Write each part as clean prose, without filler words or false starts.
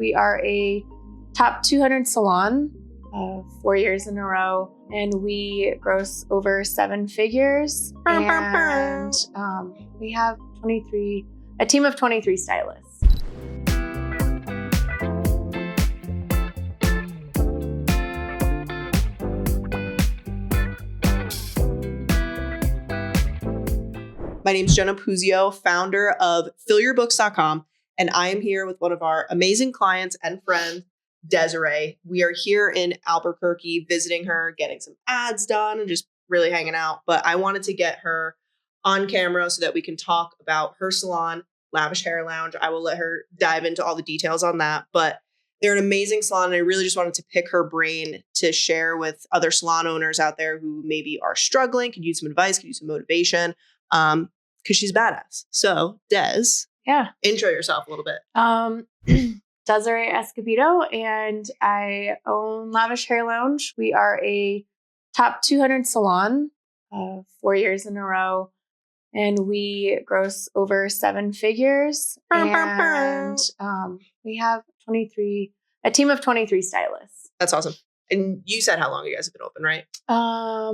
We are a top 200 salon 4 years in a row, and we gross over 7 figures. And we have a team of 23 stylists. My name is Jenna Puzio, founder of fillyourbooks.com, and I am here with one of our amazing clients and friends, Desirre. We are here in Albuquerque visiting her, getting some ads done, and just really hanging out. But I wanted to get her on camera so that we can talk about her salon, Lavish Hair Lounge. I will let her dive into all the details on that. But they're an amazing salon, and I really just wanted to pick her brain to share with other salon owners out there who maybe are struggling, could use some advice, could use some motivation. Because she's badass. So, Des, intro yourself a little bit. Desirre Escobedo, and I own Lavish Hair Lounge. We are a top 200 salon 4 years in a row, and we gross over 7 figures. And we have a team of 23 stylists. That's awesome. And you said how long you guys have been open, right?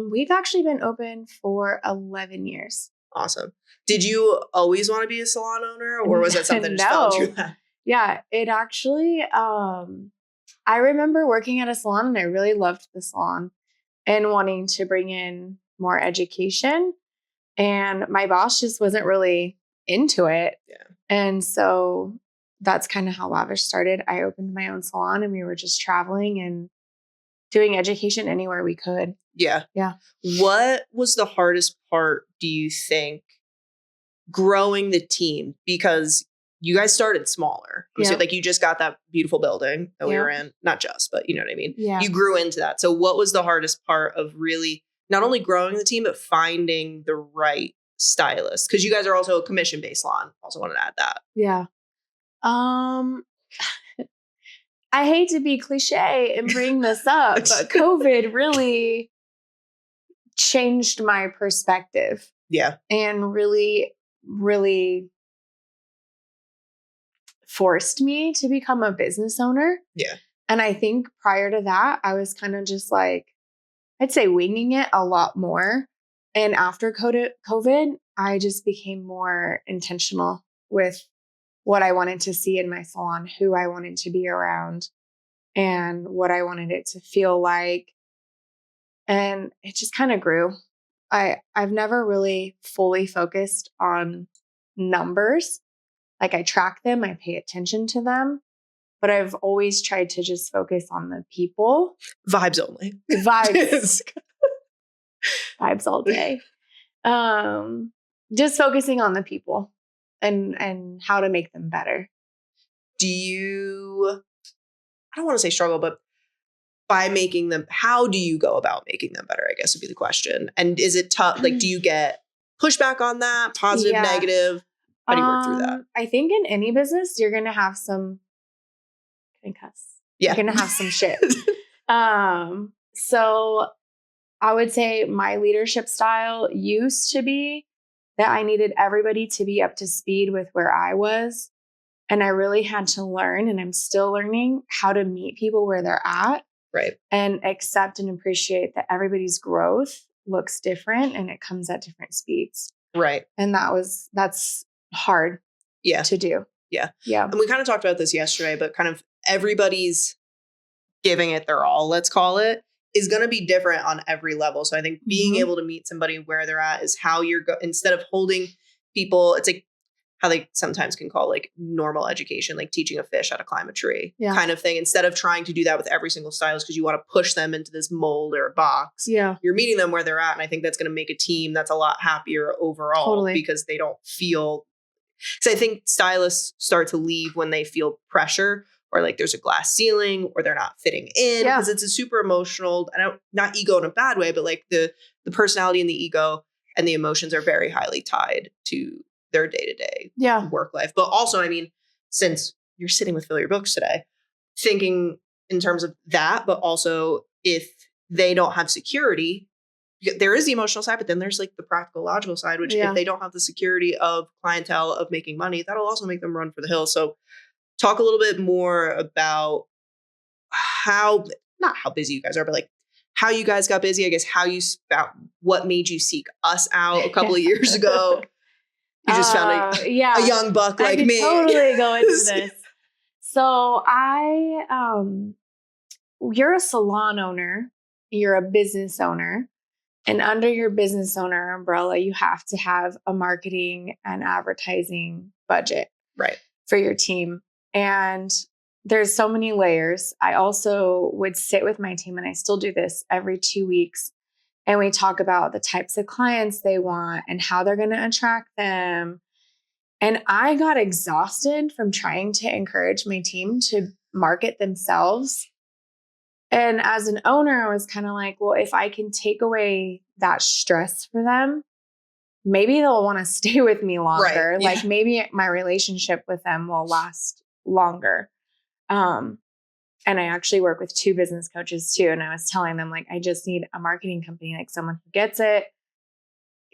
We've actually been open for 11 years. Awesome. Did you always want to be a salon owner, or was that something that just fell into that? Yeah, it actually, I remember working at a salon, and I really loved the salon and wanting to bring in more education. And my boss just wasn't really into it. Yeah. And so that's kind of how Lavish started. I opened my own salon, and we were just traveling and doing education anywhere we could. Yeah. Yeah. What was the hardest part, do you think, growing the team? Because you guys started smaller. So, like, you just got that beautiful building that we were in. Not just, but you know what I mean? Yeah. You grew into that. So what was the hardest part of really not only growing the team, but finding the right stylist? Because you guys are also a commission-based salon. Also wanted to add that. Yeah. I hate to be cliche and bring this up, but COVID really changed my perspective. Yeah. And really, really forced me to become a business owner. Yeah. And I think prior to that, I was kind of just like, I'd say winging it a lot more. And after COVID, I just became more intentional with what I wanted to see in my salon, who I wanted to be around, and what I wanted it to feel like. And it just kind of grew. I've never really fully focused on numbers. Like, I track them, I pay attention to them, but I've always tried to just focus on the people. Vibes only. Vibes. Vibes all day. Just focusing on the people and how to make them better. Do you, I don't want to say struggle, but by making them, how do you go about making them better, I guess would be the question. And is it tough? Like, do you get pushback on that? Positive, negative? How do you work through that? I think in any business, you're going to have some, can I cuss? Yeah. You're going to have some shit. So I would say my leadership style used to be that I needed everybody to be up to speed with where I was. And I really had to learn, and I'm still learning, how to meet people where they're at. Right. And accept and appreciate that everybody's growth looks different and it comes at different speeds. Right. And that's hard to do. Yeah. Yeah. And we kind of talked about this yesterday, but kind of everybody's giving it their all, let's call it, is going to be different on every level. So I think being able to meet somebody where they're at is how you're instead of holding people, it's like how they sometimes can call like normal education, like teaching a fish how to climb a tree kind of thing. Instead of trying to do that with every single stylist because you want to push them into this mold or a box. Yeah. You're meeting them where they're at. And I think that's going to make a team that's a lot happier overall because they don't feel, because I think stylists start to leave when they feel pressure or like there's a glass ceiling or they're not fitting in because it's a super emotional, not ego in a bad way, but like the personality and the ego and the emotions are very highly tied to their day-to-day work life. But also, I mean, since you're sitting with Fill Your Books today, thinking in terms of that, but also if they don't have security, there is the emotional side, but then there's like the practical, logical side, which if they don't have the security of clientele of making money, that'll also make them run for the hills. So talk a little bit more about not how busy you guys are, but like how you guys got busy. I guess what made you seek us out a couple of years ago. You just found a young buck like me. Totally go into this. So you're a salon owner, you're a business owner, and under your business owner umbrella, you have to have a marketing and advertising budget, right, for your team. And there's so many layers. I also would sit with my team, and I still do this every 2 weeks. And we talk about the types of clients they want and how they're going to attract them. And I got exhausted from trying to encourage my team to market themselves. And as an owner, I was kind of like, well, if I can take away that stress for them, maybe they'll want to stay with me longer. Right, like maybe my relationship with them will last longer. And I actually work with 2 business coaches too. And I was telling them, like, I just need a marketing company, like someone who gets it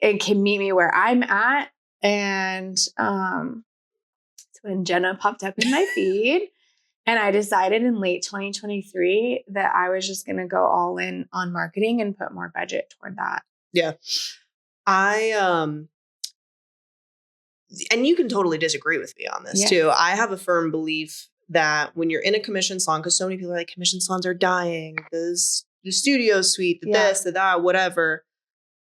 and can meet me where I'm at. And so when Jenna popped up in my feed, and I decided in late 2023 that I was just going to go all in on marketing and put more budget toward that. Yeah. And you can totally disagree with me on this too. I have a firm belief that when you're in a commission salon, because so many people are like, commission salons are dying, the studio suite, this, the that, whatever.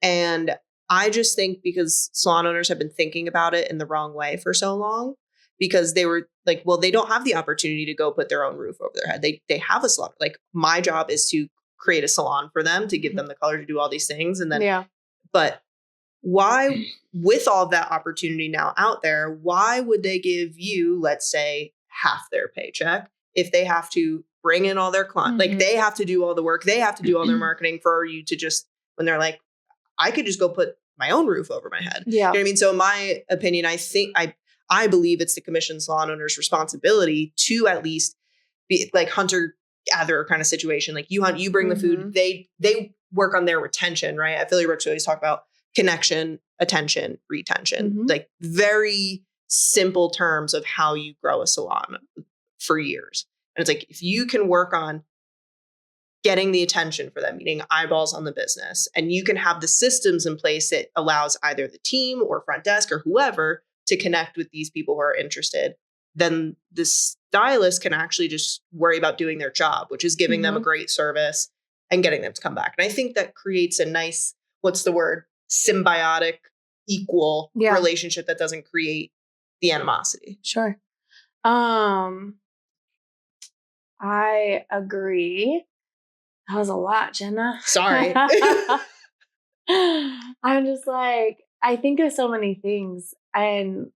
And I just think because salon owners have been thinking about it in the wrong way for so long, because they were like, well, they don't have the opportunity to go put their own roof over their head. They have a salon. Like, my job is to create a salon for them, to give them the color to do all these things. And then, but why, with all that opportunity now out there, why would they give you, let's say, half their paycheck if they have to bring in all their clients? Like, they have to do all the work. They have to do all their marketing for you to just, when they're like, I could just go put my own roof over my head. Yeah. You know what I mean? So in my opinion, I believe it's the commission salon owner's responsibility to at least be like hunter-gatherer kind of situation. Like, you hunt, you bring the food, they work on their retention, right? At Philly Brooks, we always talk about connection, attention, retention, like very simple terms of how you grow a salon for years. And it's like, if you can work on getting the attention for them, meaning eyeballs on the business, and you can have the systems in place that allows either the team or front desk or whoever to connect with these people who are interested, then the stylist can actually just worry about doing their job, which is giving them a great service and getting them to come back. And I think that creates a nice, what's the word? Symbiotic, equal relationship that doesn't create the animosity. Sure. I agree. That was a lot, Jenna. Sorry. I'm just like, I think of so many things. And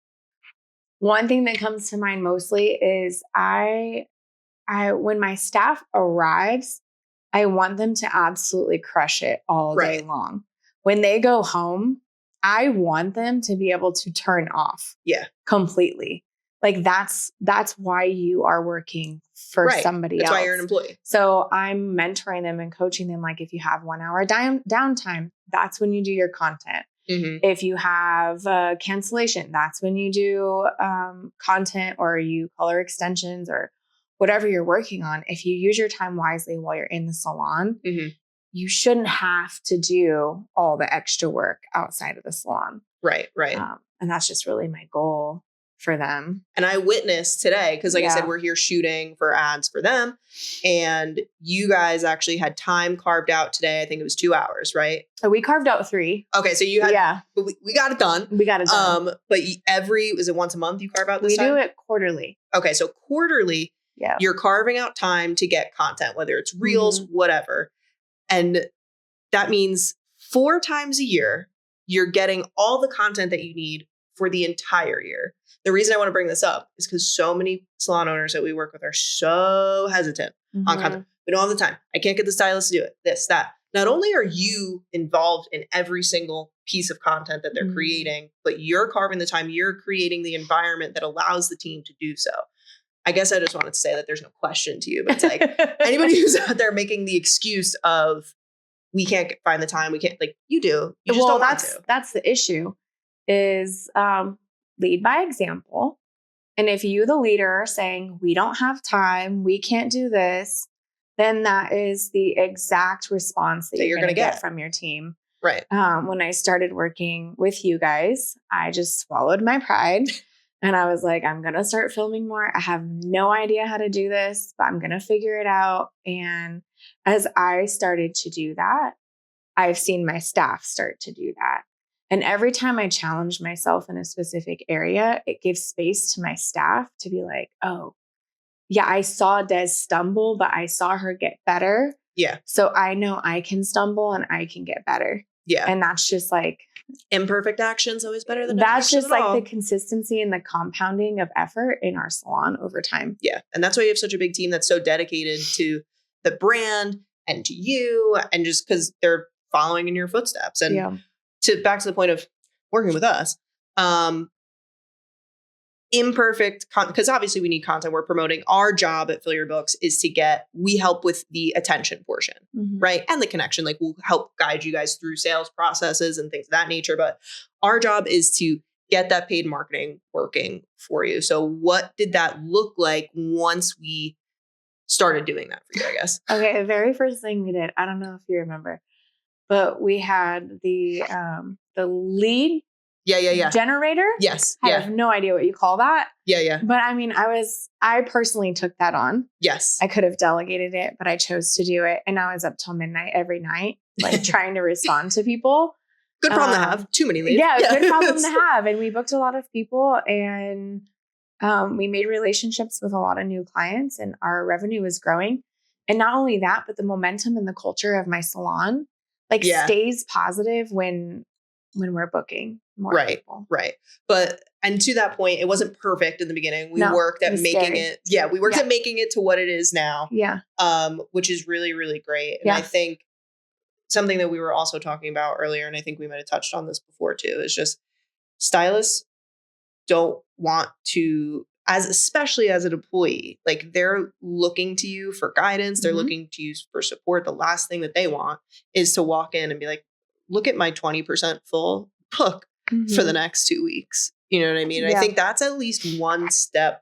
one thing that comes to mind mostly is I when my staff arrives, I want them to absolutely crush it all day long. When they go home, I want them to be able to turn off completely. Like, that's why you are working for somebody else. That's why you're an employee. So I'm mentoring them and coaching them. Like, if you have 1 hour downtime, that's when you do your content. If you have cancellation, that's when you do content, or you color extensions, or whatever you're working on. If you use your time wisely while you're in the salon, you shouldn't have to do all the extra work outside of the salon. Right. And that's just really my goal for them. And I witnessed today, because like I said, we're here shooting for ads for them. And you guys actually had time carved out today. I think it was 2 hours, right? So we carved out 3. Okay. So you had, but we got it done. We got it done. But is it once a month you carve out this time? We do it quarterly. Okay. So quarterly, you're carving out time to get content, whether it's reels, whatever. And that means 4 times a year, you're getting all the content that you need for the entire year. The reason I want to bring this up is because so many salon owners that we work with are so hesitant on content. We don't have the time. I can't get the stylist to do it. This, that. Not only are you involved in every single piece of content that they're creating, but you're carving the time, you're creating the environment that allows the team to do so. I guess I just wanted to say that there's no question to you, but it's like anybody who's out there making the excuse of, we can't find the time, we can't, like, you do. You just don't want to. That's the issue, is lead by example. And if you, the leader, are saying, we don't have time, we can't do this, then that is the exact response that you're going to get from your team. Right. When I started working with you guys, I just swallowed my pride and I was like, I'm going to start filming more. I have no idea how to do this, but I'm going to figure it out. And as I started to do that, I've seen my staff start to do that. And every time I challenge myself in a specific area, it gives space to my staff to be like, oh, yeah, I saw Des stumble, but I saw her get better. Yeah. So I know I can stumble and I can get better. Yeah. And that's just like imperfect action is always better than that's action just at like all. the consistency and the compounding of effort in our salon over time. Yeah. And that's why you have such a big team that's so dedicated to the brand and to you, and just because they're following in your footsteps. And back to the point of working with us, imperfect, because obviously we need content we're promoting. Our job at Fill Your Books is we help with the attention portion, right? And the connection, like we'll help guide you guys through sales processes and things of that nature. But our job is to get that paid marketing working for you. So what did that look like once we started doing that for you, I guess? Okay, the very first thing we did, I don't know if you remember, but we had the lead generator. Yes. I have no idea what you call that. Yeah. But I mean, I personally took that on. Yes. I could have delegated it, but I chose to do it. And I was up till midnight every night, like trying to respond to people. Good problem to have. Too many leads. Yeah, good problem to have. And we booked a lot of people and we made relationships with a lot of new clients and our revenue was growing. And not only that, but the momentum and the culture of my salon stays positive when we're booking more people. Right. But, and to that point, it wasn't perfect in the beginning. We worked at making it. Yeah. We worked at making it to what it is now. Yeah. Which is really, really great. And I think something that we were also talking about earlier, and I think we might've touched on this before too, is just stylists don't want to, especially as an employee, like they're looking to you for guidance. They're looking to you for support. The last thing that they want is to walk in and be like, look at my 20% full book for the next 2 weeks. You know what I mean? And I think that's at least one step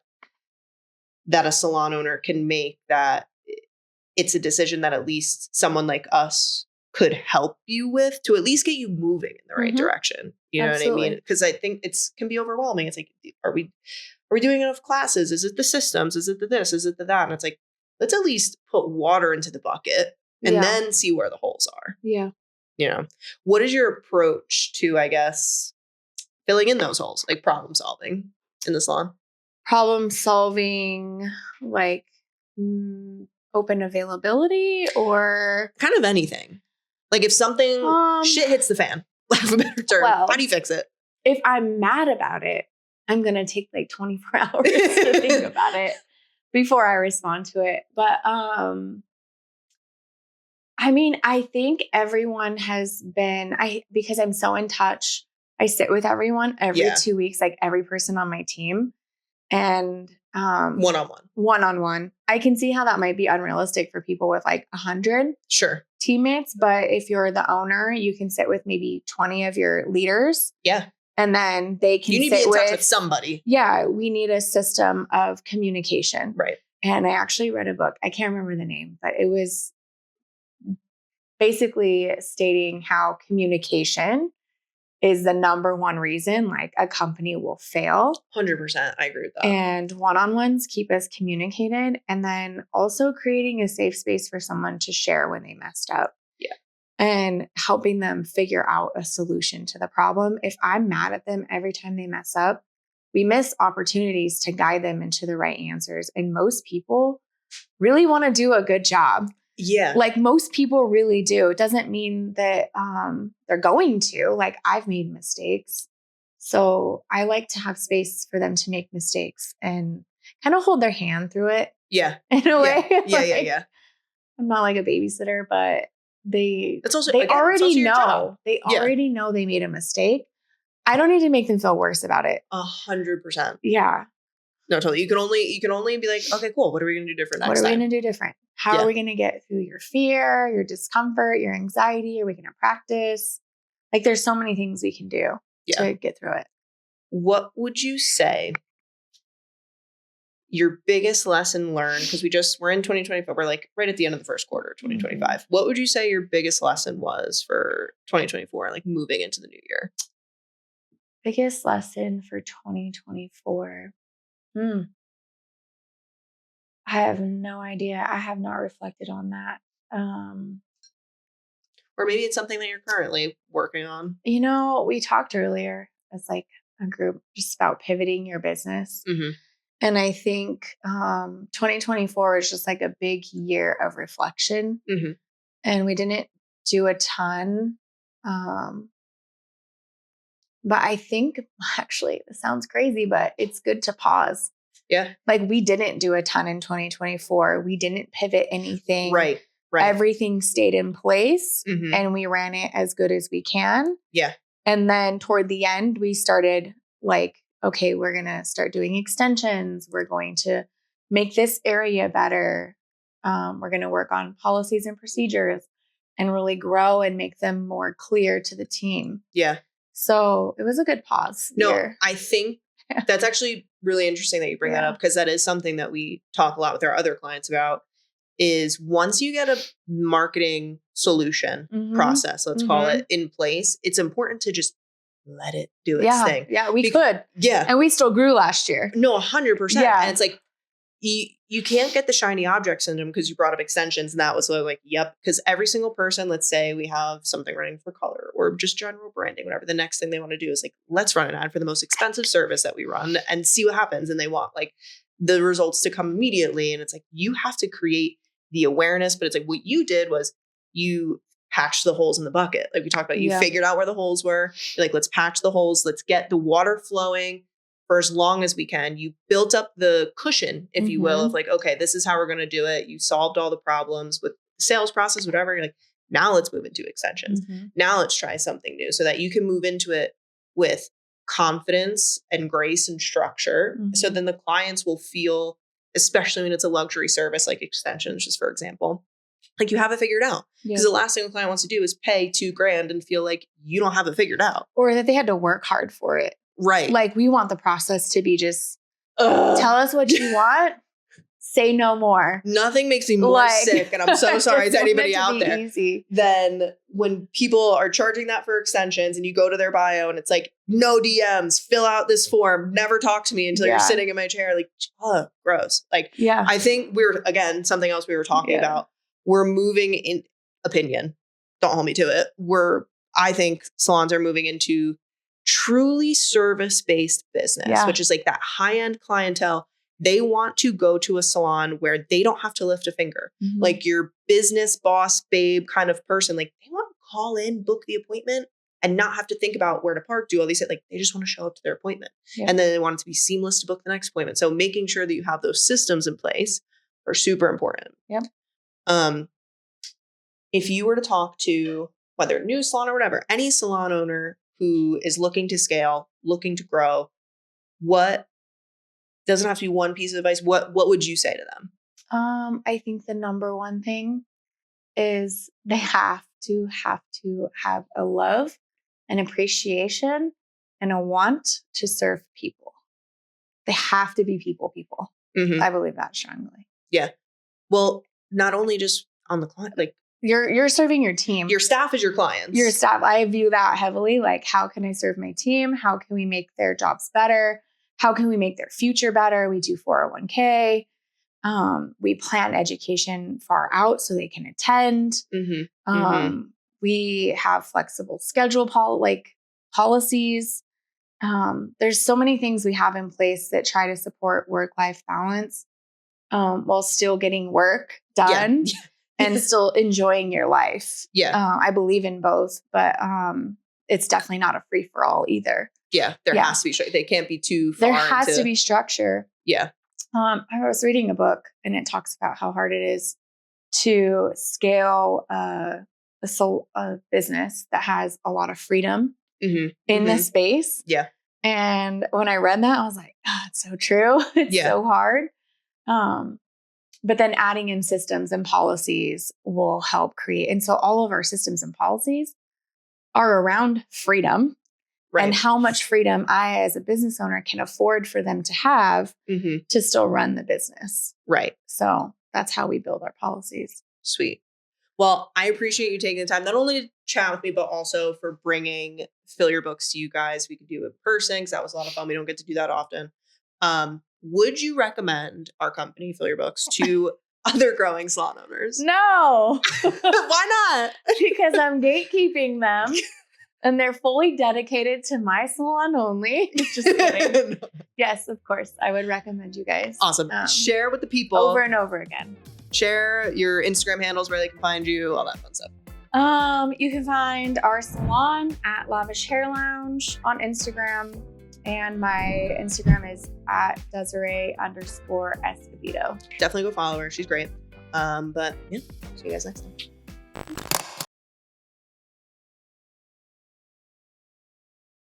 that a salon owner can make, that it's a decision that at least someone like us could help you with, to at least get you moving in the right direction. You know what I mean? Because I think can be overwhelming. It's like, are we doing enough classes? Is it the systems? Is it the this? Is it the that? And it's like, let's at least put water into the bucket and then see where the holes are. Yeah. You know, what is your approach to, I guess, filling in those holes, like problem solving in the salon? Problem solving, like open availability or kind of anything. Like if something shit hits the fan, lack of a better term, how do you fix it? If I'm mad about it, I'm going to take like 24 hours to think about it before I respond to it. But I mean, I think everyone has been, because I'm so in touch, I sit with everyone every 2 weeks, like every person on my team. And one-on-one. I can see how that might be unrealistic for people with like 100 teammates. But if you're the owner, you can sit with maybe 20 of your leaders. Yeah. And then they can you need to be in touch with somebody. Yeah. We need a system of communication. Right. And I actually read a book. I can't remember the name, but it was basically stating how communication is the number one reason like a company will fail. 100%. I agree with that. And one-on-ones keep us communicated, and then also creating a safe space for someone to share when they messed up. Yeah. And helping them figure out a solution to the problem. If I'm mad at them every time they mess up, we miss opportunities to guide them into the right answers. And most people really want to do a good job. Yeah. Like most people really do. It doesn't mean that they're going to. Like I've made mistakes. So I like to have space for them to make mistakes and kind of hold their hand through it. Yeah. In a way. Yeah. I'm not like a babysitter, but they already know. They already know they made a mistake. I don't need to make them feel worse about it. 100%. Yeah. No, totally. You can only be like, okay, cool. What are we going to do different next time? What are we going to do different? How are we going to get through your fear, your discomfort, your anxiety? Are we going to practice? Like there's so many things we can do to get through it. What would you say your biggest lesson learned, because we're in 2024, we're like right at the end of the first quarter of 2025. Mm-hmm. What would you say your biggest lesson was for 2024, like moving into the new year? Biggest lesson for 2024. I have no idea. I have not reflected on that. Or maybe it's something that you're currently working on. We talked earlier as like a group just about pivoting your business. Mm-hmm. And I think 2024 is just like a big year of reflection. Mm-hmm. And we didn't do a ton. But I think, actually, this sounds crazy, but it's good to pause. Yeah. Like we didn't do a ton in 2024. We didn't pivot anything. Right. Everything stayed in place Mm-hmm. and we ran it as good as we can. Yeah. And then toward the end, we started like, okay, we're going to start doing extensions. We're going to make this area better. We're going to work on policies and procedures and really grow and make them more clear to the team. Yeah. So it was a good pause. No, year. I think that's actually really interesting that you bring that up, because that is something that we talk a lot with our other clients about, is once you get a marketing solution process, let's call it, in place, it's important to just let it do its thing. Yeah, we could. Yeah. And we still grew last year. No, 100%. Yeah. And it's like, you can't get the shiny object syndrome because you brought up extensions. And that was like, yep. Because every single person, let's say we have something running for color or just general branding, whatever, the next thing they want to do is like, let's run an ad for the most expensive service that we run and see what happens. And they want like the results to come immediately. And it's like, you have to create the awareness, but it's like what you did was you patched the holes in the bucket. Like we talked about, you figured out where the holes were. You're like, let's patch the holes. Let's get the water flowing for as long as we can. You built up the cushion, if you will, of like, okay, this is how we're going to do it. You solved all the problems with the sales process, whatever. You're like, now let's move into extensions. Now let's try something new so that you can move into it with confidence and grace and structure. So then the clients will feel, especially when it's a luxury service like extensions, just for example, like you have it figured out. Because the last thing a client wants to do is pay $2,000 and feel like you don't have it figured out. Or that they had to work hard for it. Right. Like we want the process to be just tell us what you want, say no more. Nothing makes me more sick, and I'm so sorry to anybody out there, than when people are charging that for extensions and you go to their bio and it's like, no DMs, fill out this form, never talk to me until you're sitting in my chair. Like, gross. Like, I think again, something else we were talking about, we're moving in opinion. Don't hold me to it. I think salons are moving into truly service-based business, which is like that high-end clientele. They want to go to a salon where they don't have to lift a finger. Like your business boss babe kind of person. Like they want to call in, book the appointment and not have to think about where to park, do all these things. Like they just want to show up to their appointment. And then they want it to be seamless to book the next appointment. So making sure that you have those systems in place are super important. If you were to talk to whether a new salon or whatever, any salon owner who is looking to scale, looking to grow, what doesn't have to be one piece of advice. What would you say to them? I think the number one thing is they have to have a love, an appreciation, and a want to serve people. They have to be people. I believe that strongly. Yeah. Well, not only just on the client, like you're serving your team. Your staff is your clients. Your staff. I view that heavily. Like, how can I serve my team? How can we make their jobs better? How can we make their future better? We do 401k. We plan education far out so they can attend. We have flexible schedule policies. There's so many things we have in place that try to support work-life balance while still getting work done. And still enjoying your life. I believe in both, but it's definitely not a free for all either. There has to be. They can't be too far. There has to be structure. I was reading a book and it talks about how hard it is to scale a business that has a lot of freedom in this space. And when I read that, I was like, it's so true. It's so hard. But then adding in systems and policies will help create. And so all of our systems and policies are around freedom and how much freedom I, as a business owner, can afford for them to have to still run the business. Right. So that's how we build our policies. Sweet. Well, I appreciate you taking the time, not only to chat with me, but also for bringing Fill Your Books to you guys. We could do it in person because that was a lot of fun. We don't get to do that often. Would you recommend our company, Fill Your Books, to other growing salon owners? No. Why not? Because I'm gatekeeping them and they're fully dedicated to my salon only. Just kidding. No. Yes, of course. I would recommend you guys. Awesome. Share with the people. Over and over again. Share your Instagram handles, where they can find you, all that fun stuff. You can find our salon at Lavish Hair Lounge on Instagram. And my Instagram is at Desirre_Escobedo. Definitely go follow her. She's great. But yeah, see you guys next time.